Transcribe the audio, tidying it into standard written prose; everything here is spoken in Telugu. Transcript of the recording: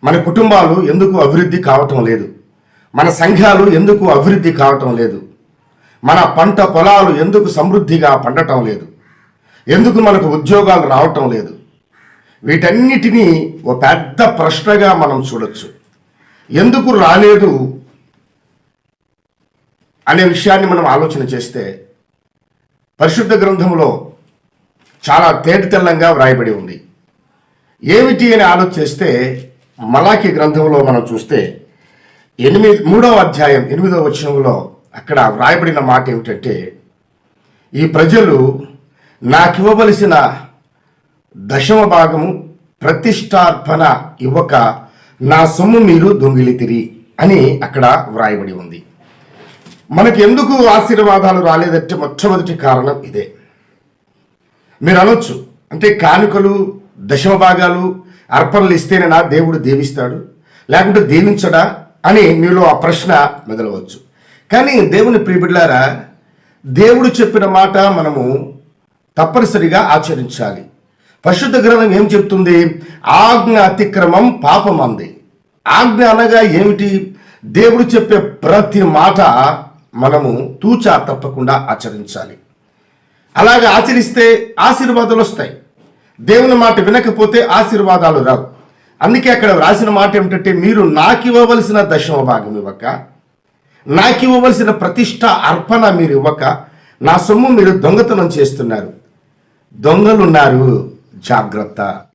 మన కుటుంబాలు ఎందుకు అభివృద్ధి కావటం లేదు? మన సంఘాలు ఎందుకు అభివృద్ధి కావటం లేదు? మన పంట పొలాలు ఎందుకు సమృద్ధిగా పండటం లేదు? ఎందుకు మనకు ఉద్యోగాలు రావటం లేదు? వీటన్నిటినీ ఒక పెద్ద ప్రశ్నగా మనం చూడొచ్చు. ఎందుకు రాలేదు అనే విషయాన్ని మనం ఆలోచన చేస్తే పరిశుద్ధ గ్రంథంలో చాలా తేటతెల్లంగా వ్రాయబడి ఉంది. ఏమిటి అని ఆలోచిస్తే మలాకి గ్రంథంలో మనం చూస్తే 3వ అధ్యాయం 8వ వచనంలో అక్కడ వ్రాయబడిన మాట ఏమిటంటే, ఈ ప్రజలు నాకివ్వవలసిన దశమ భాగము ప్రతిష్టార్పణ ఇవ్వక నా సొమ్ము మీరు దొంగిలితిరి అని అక్కడ వ్రాయబడి ఉంది. మనకి ఎందుకు ఆశీర్వాదాలు రాలేదంటే మొట్టమొదటి కారణం ఇదే. మీరు అనొచ్చు, అంటే కానుకలు దశమ భాగాలు అర్పణలు ఇస్తేనే నా దేవుడు దీవిస్తాడు, లేకుంటే దీవించడా అని మీలో ఆ ప్రశ్న మొదలవచ్చు. కానీ దేవుని ప్రియబిడ్డలారా, దేవుడు చెప్పిన మాట మనము తప్పనిసరిగా ఆచరించాలి. పరిశుద్ధ గ్రంథం ఏం చెప్తుంది? ఆజ్ఞ అతిక్రమం పాపం అంది. ఆజ్ఞ అనగా ఏమిటి? దేవుడు చెప్పే ప్రతి మాట మనము తూచా తప్పకుండా ఆచరించాలి. అలాగే ఆచరిస్తే ఆశీర్వాదాలు వస్తాయి. దేవుని మాట వినకపోతే ఆశీర్వాదాలు రావు. అందుకే అక్కడ రాసిన మాట ఏమిటంటే, మీరు నాకు ఇవ్వవలసిన దశమ భాగం ఇవ్వక, నాకు ఇవ్వవలసిన ప్రతిష్ట అర్పణ మీరు ఇవ్వక నా సొమ్ము మీరు దొంగతనం చేస్తున్నారు. దొంగలున్నారు, జాగ్రత్త.